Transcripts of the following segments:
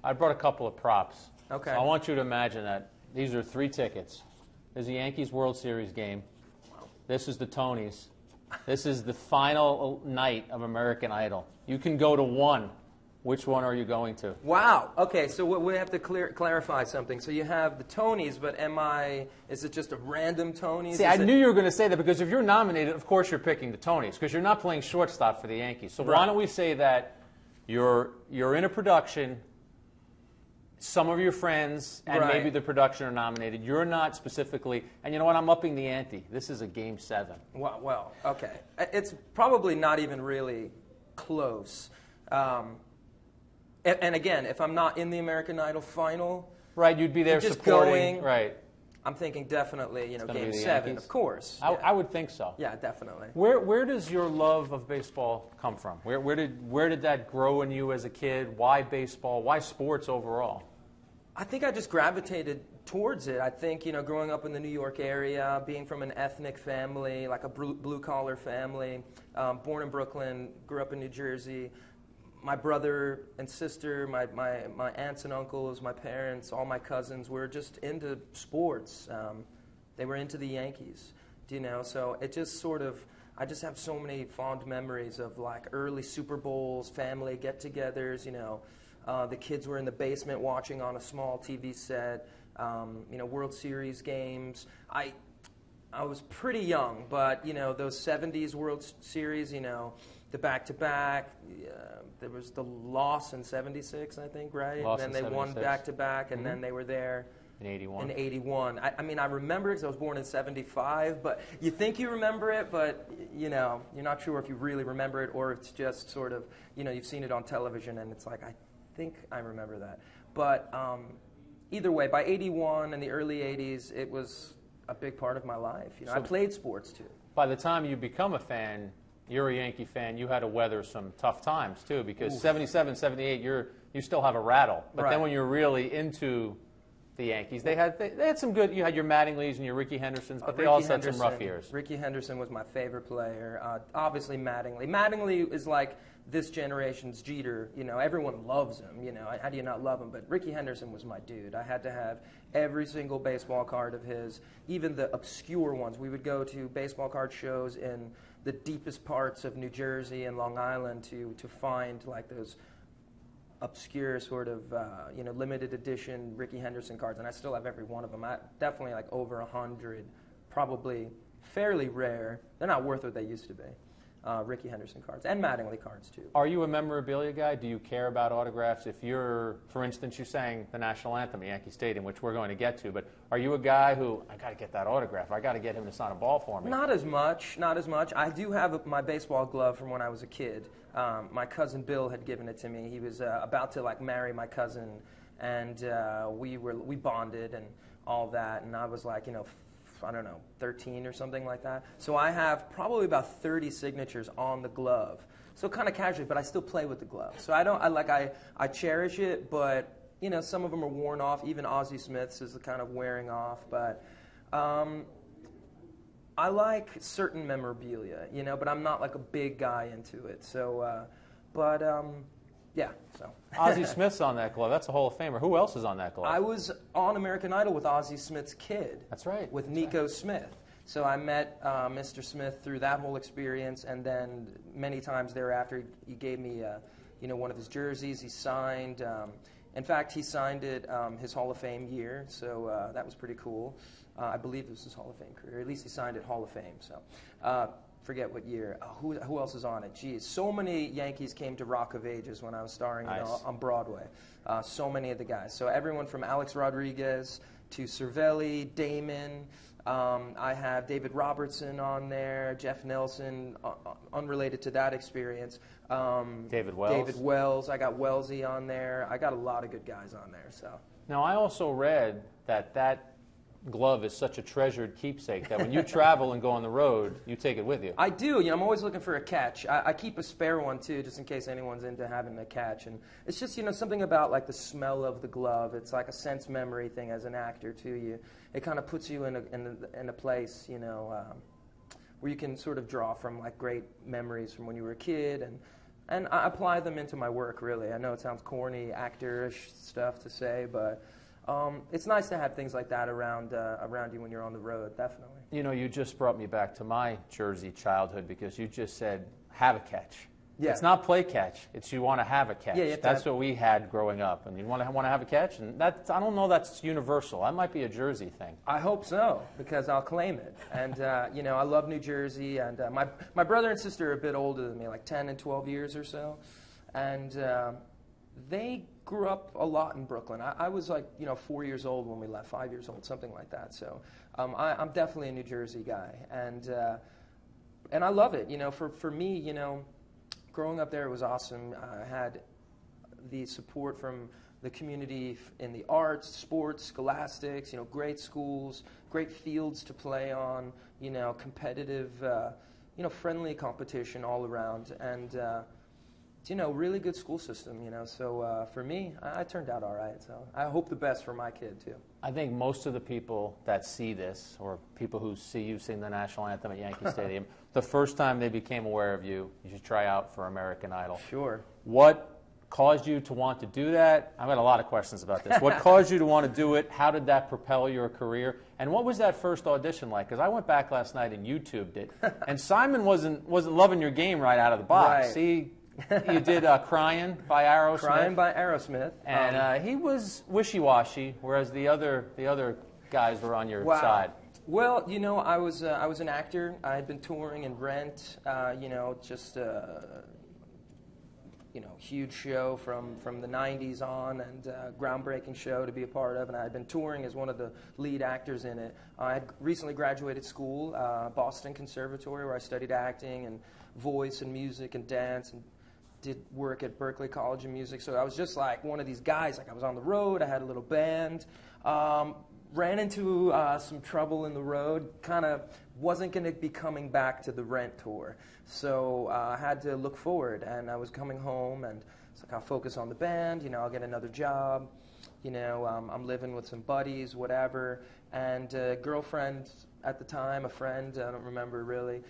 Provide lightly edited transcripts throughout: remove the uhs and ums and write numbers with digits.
I brought a couple of props. Okay. So I want you to imagine that these are 3 tickets. There's a Yankees World Series game. Wow. This is the Tonys. This is the final night of American Idol. You can go to one. Which one are you going to? Wow. Okay, so we have to clarify something. So you have the Tonys, but is it just a random Tonys? See, I knew you were going to say that because if you're nominated, of course you're picking the Tonys because you're not playing shortstop for the Yankees. So why don't we say that you're in a production, some of your friends and maybe the production are nominated. You're not specifically, and you know what, I'm upping the ante. This is a Game 7. Well, okay. It's probably not even really close. And again, if I'm not in the American Idol final, right, you'd be there just supporting. Going, right. I'm thinking definitely, Game 7, Yankees. of course. I would think so. Yeah, definitely. Where does your love of baseball come from? Where did that grow in you as a kid? Why baseball? Why sports overall? I think I just gravitated towards it. I think, growing up in the New York area, being from an ethnic family, like a blue-collar family, born in Brooklyn, grew up in New Jersey. My brother and sister, my aunts and uncles, my parents, all my cousins were just into sports. They were into the Yankees, so it just sort of, I just have so many fond memories of like early Super Bowls, family get-togethers, the kids were in the basement watching on a small TV set, World Series games. I was pretty young, but, those 70s World Series, the back-to-back, there was the loss in 76, I think, right? Loss and then they in won 76. back-to-back, and then they were there in 81. In 81. I remember it because I was born in 75, but you think you remember it, but, you're not sure if you really remember it or it's just sort of, you've seen it on television, and it's like, I think I remember that. But either way, by 81 and the early 80s, it was a big part of my life. So I played sports, too. By the time you become a fan, you're a Yankee fan, you had to weather some tough times, too, because 77, 78, you still have a rattle. But then when you're really into the Yankees, they had some good, you had your Mattingleys and your Ricky Hendersons, but they also had some rough years. Ricky Henderson was my favorite player. Obviously Mattingly. Mattingly is like this generation's Jeter. Everyone loves him. How do you not love him? But Ricky Henderson was my dude. I had to have every single baseball card of his, even the obscure ones. We would go to baseball card shows in the deepest parts of New Jersey and Long Island to find like those obscure sort of limited edition Ricky Henderson cards, and I still have every one of them. Definitely like over 100, probably fairly rare. They're not worth what they used to be. Ricky Henderson cards and Mattingly cards too. Are you a memorabilia guy? Do you care about autographs? If you're, for instance, you sang the national anthem at Yankee Stadium, which we're going to get to, but are you a guy who, I got to get that autograph, I got to get him to sign a ball for me? Not as much. I do have my baseball glove from when I was a kid. My cousin Bill had given it to me. He was about to marry my cousin, and we bonded and all that, and I was like, I don't know, 13 or something like that. So I have probably about 30 signatures on the glove. So kind of casually, but I still play with the glove. So I cherish it, but some of them are worn off. Even Ozzie Smith's is kind of wearing off. But I like certain memorabilia, but I'm not like a big guy into it. So, yeah, so. Ozzie Smith's on that glove. That's a Hall of Famer. Who else is on that glove? I was on American Idol with Ozzie Smith's kid. That's right. With Nico Smith. So I met Mr. Smith through that whole experience, and then many times thereafter he gave me one of his jerseys. He signed. In fact, he signed it his Hall of Fame year, so that was pretty cool. I believe it was his Hall of Fame career. At least he signed it Hall of Fame. So. Forget what year. Who else is on it? Geez, so many Yankees came to Rock of Ages when I was starring on Broadway. So many of the guys. So everyone from Alex Rodriguez to Cervelli, Damon. I have David Robertson on there, Jeff Nelson, unrelated to that experience. David Wells. David Wells. I got Wellesley on there. I got a lot of good guys on there. So. Now, I also read that glove is such a treasured keepsake that when you travel and go on the road, you take it with you. I do. I'm always looking for a catch. I keep a spare one too, just in case anyone's into having a catch. And it's just something about like the smell of the glove. It's like a sense memory thing as an actor too. It kind of puts you in a place where you can sort of draw from like great memories from when you were a kid and And I apply them into my work, really. I know it sounds corny, actorish stuff to say, but it's nice to have things like that around you when you're on the road, definitely. You know, you just brought me back to my Jersey childhood because you just said, have a catch. Yeah. It's not play catch. It's you want to have a catch. Yeah, that's what we had growing up. And you want to have a catch? And I don't know that's universal. That might be a Jersey thing. I hope so, because I'll claim it. And, you know, I love New Jersey. And my brother and sister are a bit older than me, like 10 and 12 years or so. And they grew up a lot in Brooklyn. I was like, 4 years old when we left, 5 years old, something like that. So I'm definitely a New Jersey guy. And I love it. For me, growing up there, it was awesome. I had the support from the community in the arts, sports, scholastics, great schools, great fields to play on, competitive, friendly competition all around, and, really good school system, So for me, I turned out all right. So I hope the best for my kid, too. I think most of the people that see this, or people who see you sing the national anthem at Yankee Stadium, the first time they became aware of you, you should try out for American Idol. Sure. What caused you to want to do that? I've got a lot of questions about this. What caused you to want to do it? How did that propel your career? And what was that first audition like? Because I went back last night and YouTubed it, and Simon wasn't loving your game right out of the box. Right. See, you did "Crying" by Aerosmith. "Crying" by Aerosmith, and he was wishy-washy, whereas the other guys were on your side. Well, I was an actor. I had been touring in Rent, just huge show from the 90s on, and groundbreaking show to be a part of, and I had been touring as one of the lead actors in it. I had recently graduated school, Boston Conservatory, where I studied acting and voice and music and dance, and did work at Berklee College of Music. So I was just like one of these guys. Like, I was on the road, I had a little band, ran into some trouble in the road, kind of wasn't going to be coming back to the Rent tour. So I had to look forward, and I was coming home, and it's like, I'll focus on the band, I'll get another job, I'm living with some buddies, whatever, and a girlfriend at the time, a friend, I don't remember really,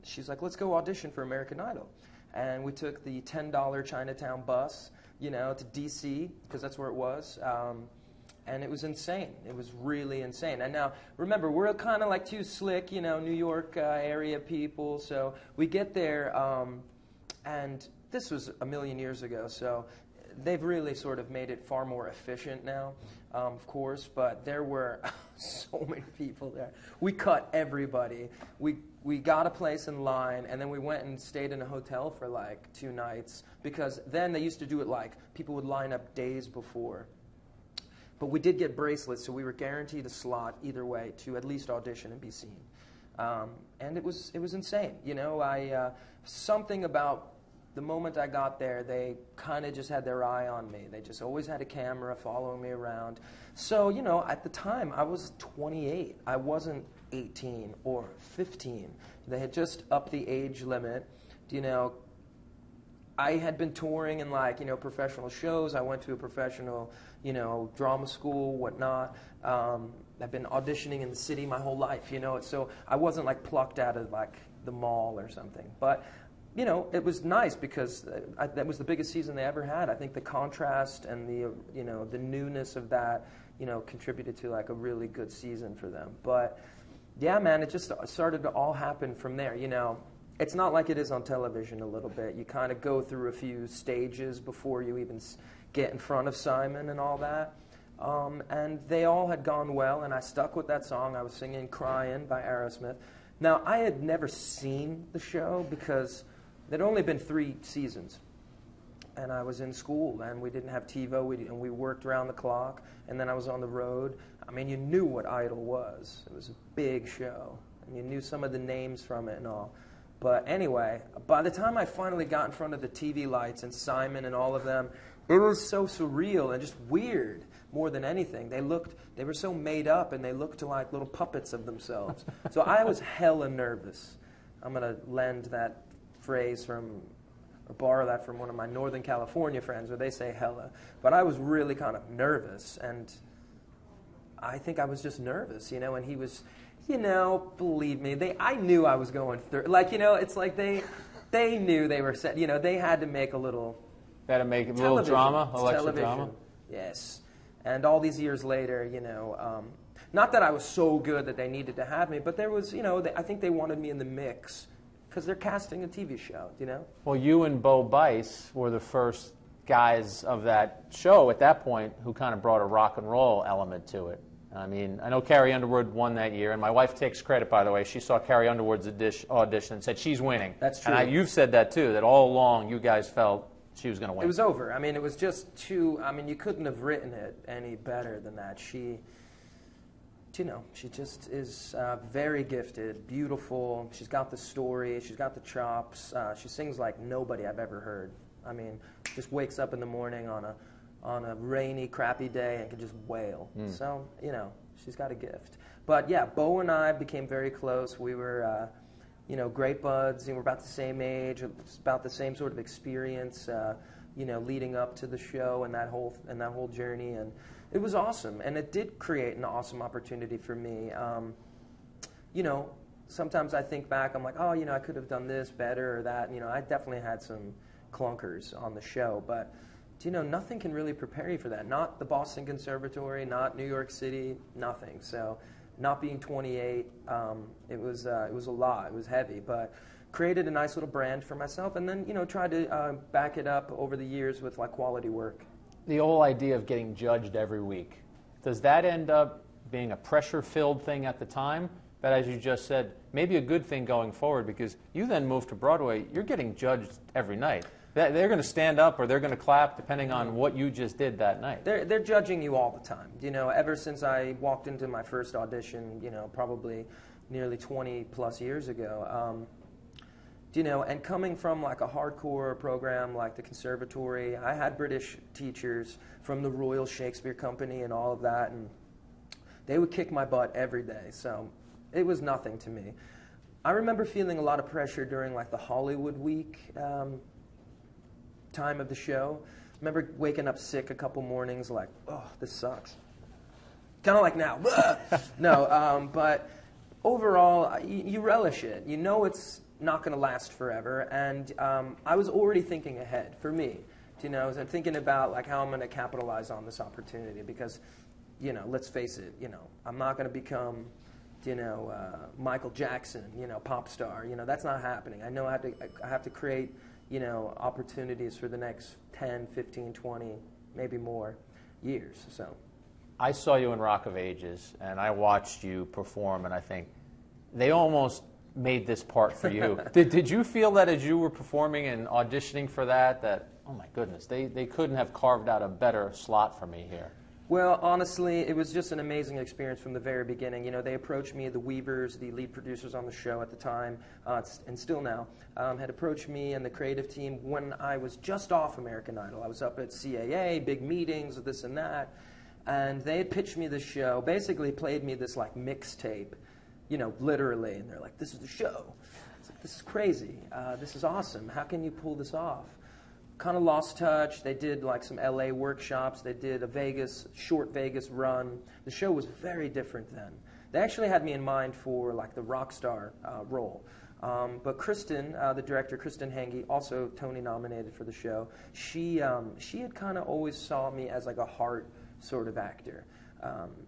she's like, let's go audition for American Idol. And we took the $10 Chinatown bus, to D.C., because that's where it was. And it was insane. It was really insane. And now, remember, we're kind of like too slick, New York area people. So we get there, and this was a million years ago. So they've really sort of made it far more efficient now, of course. But there were so many people there. We cut everybody. We got a place in line, and then we went and stayed in a hotel for like 2 nights. Because then they used to do it like people would line up days before. But we did get bracelets, so we were guaranteed a slot either way to at least audition and be seen. And it was insane. Something about the moment I got there, they kind of just had their eye on me. They just always had a camera following me around. So, at the time, I was 28. I wasn't 18 or 15. They had just upped the age limit. I had been touring in professional shows. I went to a professional, drama school, whatnot. I've been auditioning in the city my whole life, So I wasn't plucked out of the mall or something. But, it was nice because that was the biggest season they ever had. I think the contrast and the newness of that, contributed to a really good season for them. But yeah, man, it just started to all happen from there, It's not like it is on television a little bit. You kind of go through a few stages before you even get in front of Simon and all that. And they all had gone well, and I stuck with that song. I was singing "Crying" by Aerosmith. Now, I had never seen the show because there'd only been 3 seasons. And I was in school, and we didn't have TiVo, and we worked around the clock, and then I was on the road. I mean, you knew what Idol was. It was a big show, and you knew some of the names from it and all. But anyway, by the time I finally got in front of the TV lights and Simon and all of them, it was so surreal and just weird more than anything. They were so made up, and they looked like little puppets of themselves. So I was hella nervous. I'm going to lend that phrase or borrow that from one of my Northern California friends where they say hella. But I was really kind of nervous, and I think I was just nervous, and he was... believe me, I knew I was going through. It's like they they knew they were set. You know, they had to make a little. They had to make a little drama, It's electric television. drama. Yes, and all these years later, you know, not that I was so good that they needed to have me, but there was, you know, I think they wanted me in the mix because they're casting a TV show. You know. Well, you and Bo Bice were the first guys of that show at that point who kind of brought a rock and roll element to it. I mean, I know Carrie Underwood won that year, and my wife takes credit, by the way. She saw Carrie Underwood's audition and said she's winning. That's true. And you've said that, too, that all along you guys felt she was going to win. It was over. I mean, it was just too, I mean, you couldn't have written it any better than that. She, you know, she just is very gifted, beautiful. She's got the story. She's got the chops. She sings like nobody I've ever heard. I mean, just wakes up in the morning on a rainy, crappy day and can just wail. So, you know, she's got a gift. But yeah, Bo and I became very close. We were, you know, great buds. And we're about the same age, about the same sort of experience, you know, leading up to the show and that whole journey. And it was awesome. And it did create an awesome opportunity for me. You know, sometimes I think back, I'm like, oh, you know, I could have done this better or that. You know, I definitely had some clunkers on the show, but you know, nothing can really prepare you for that. Not the Boston Conservatory, not New York City, nothing. So, not being 28, it was a lot. It was heavy, but created a nice little brand for myself, and then you know, tried to back it up over the years with like quality work. The whole idea of getting judged every week, does that end up being a pressure-filled thing at the time? But as you just said, maybe a good thing going forward, because you then moved to Broadway. You're getting judged every night. They're going to stand up or they're going to clap depending on what you just did that night. They're judging you all the time. You know, ever since I walked into my first audition, you know, probably nearly 20 plus years ago, you know, and coming from like a hardcore program like the Conservatory, I had British teachers from the Royal Shakespeare Company and all of that, and they would kick my butt every day. So it was nothing to me. I remember feeling a lot of pressure during like the Hollywood week time of the show. I remember waking up sick a couple mornings like, oh, this sucks. Kind of like now. No, but overall, you relish it. You know it's not going to last forever. And I was already thinking ahead for me. You know, I was thinking about like how I'm going to capitalize on this opportunity because, you know, let's face it, you know, I'm not going to become, you know, Michael Jackson, you know, pop star. You know, that's not happening. I know I have to create, you know, opportunities for the next 10, 15, 20, maybe more years. So, I saw you in Rock of Ages, and I watched you perform, and I think they almost made this part for you. Did you feel that as you were performing and auditioning for that, oh my goodness, they couldn't have carved out a better slot for me here? Well, honestly, it was just an amazing experience from the very beginning. You know, they approached me, the Weavers, the lead producers on the show at the time, and still now, had approached me and the creative team when I was just off American Idol. I was up at CAA, big meetings, this and that, and they had pitched me this show, basically played me this like mixtape, you know, literally, and they're like, this is the show. It's like, this is crazy. This is awesome. How can you pull this off? Kind of lost touch. They did like some LA workshops. They did a short Vegas run. The show was very different then. They actually had me in mind for like the rock star role. But Kristen, the director, Kristen Henge, also Tony nominated for the show, she had kind of always saw me as like a heart sort of actor,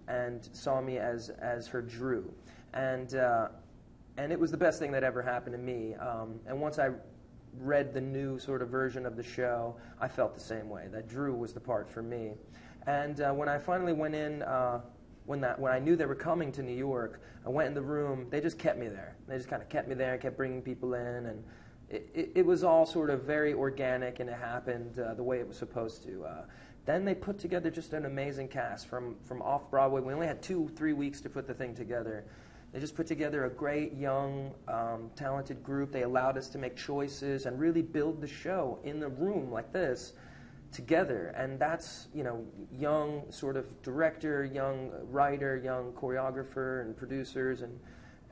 and saw me as her Drew. And it was the best thing that ever happened to me. And once I read the new sort of version of the show, I felt the same way, that Drew was the part for me. And when I finally went in, when I knew they were coming to New York, I went in the room, they just kept me there. They just kind of kept me there and kept bringing people in, and it was all sort of very organic, and it happened the way it was supposed to. Then they put together just an amazing cast from off-Broadway. We only had 2-3 weeks to put the thing together. They just put together a great, young, talented group. They allowed us to make choices and really build the show in the room like this together. And that's, you know, young sort of director, young writer, young choreographer and producers.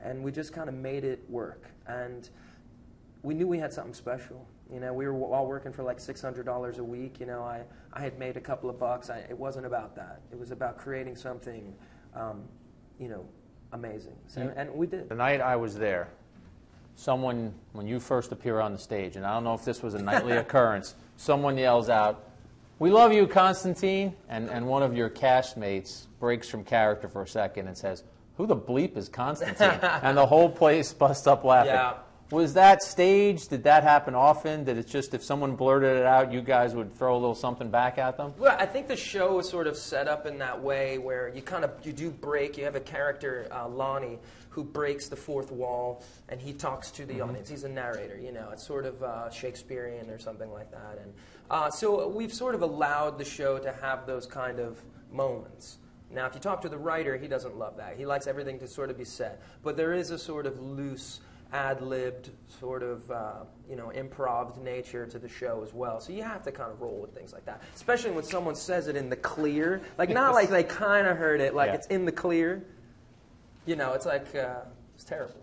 And we just kind of made it work. And we knew we had something special. You know, we were all working for like $600 a week. You know, I had made a couple of bucks. It wasn't about that. It was about creating something, you know, amazing. So, and we did. The night I was there, someone, when you first appear on the stage, and I don't know if this was a nightly occurrence, someone yells out, "We love you, Constantine," and one of your castmates breaks from character for a second and says, "Who the bleep is Constantine?" And the whole place busts up laughing. Yeah. Was that staged? Did that happen often? Did it just, if someone blurted it out, you guys would throw a little something back at them? Well, I think the show is sort of set up in that way where you do break. You have a character, Lonnie, who breaks the fourth wall, and he talks to the audience. He's a narrator, you know. It's sort of Shakespearean or something like that. And so we've sort of allowed the show to have those kind of moments. Now, if you talk to the writer, he doesn't love that. He likes everything to sort of be set. But there is a sort of loose, ad-libbed, sort of, improv nature to the show as well. So you have to kind of roll with things like that, especially when someone says it in the clear. Like, not like they kind of heard it, like it's in the clear. You know, it's like, it's terrible.